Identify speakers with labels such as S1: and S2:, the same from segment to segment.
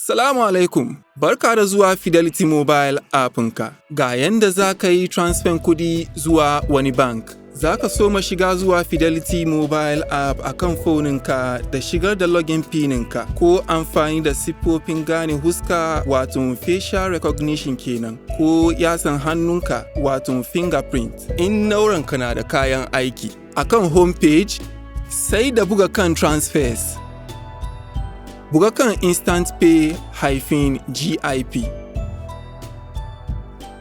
S1: Salamu alaikum, barka da zuwa Fidelity Mobile appinka. Ga yanda za ka yi transfer kuɗi zuwa wani bank. Za ka soma shiga zuwa Fidelity Mobile app a kan foninka da shigar da login pininka ko amfani da siffofin gane huska wato facial recognition kenan ko yatsan hannunka wato fingerprint. In nauranka na da kayan aiki. A kan homepage, sai da buga kan transfers. Buga kan Instant Pay-GIP.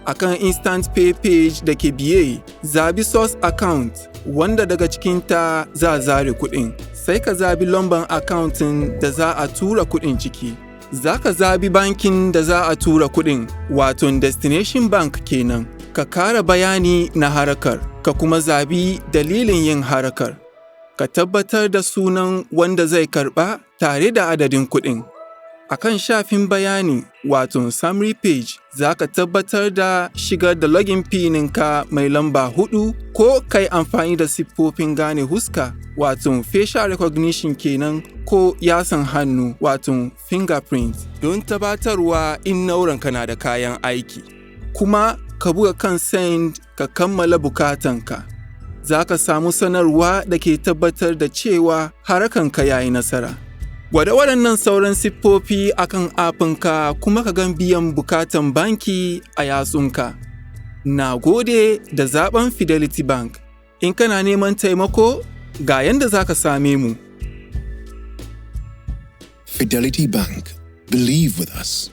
S1: A kan Instant Pay page da ke biye, zabi Source Account wanda daga cikinta za a zare kuɗin. Sai ka zabi lambar accountin da za a tura kuɗin ciki. Za ka zabi bankin da za a tura kuɗin, wato Destination Bank kenan. Ka kara bayani na harakar, ka kuma zabi dalilin yin harakar. Ka tabbatar da sunan wanda zai karɓa tare da adadin kuɗin. A kan shafin bayani wato summary page za ka tabbatar da shigar da login pininka mai lamba 4 ko kai amfani da siffofin gane huska wato facial recognition kenan ko yatsan hannu wato fingerprint don tabbatarwa in nauranka na da kayan aiki. Kuma ka buga kan send ka kammala bukatanka. Za ka samu sanarwa da ke tabbatar da cewa harakanka ya yi nasara. Gwada waɗannan sauran siffofi a kan appinka kuma ka gan biyan bukatan banki a yatsunka. Na gode da zaɓen Fidelity Bank. In kana neman taimako, ga yanda za ka same mu.
S2: Fidelity Bank. Believe with us.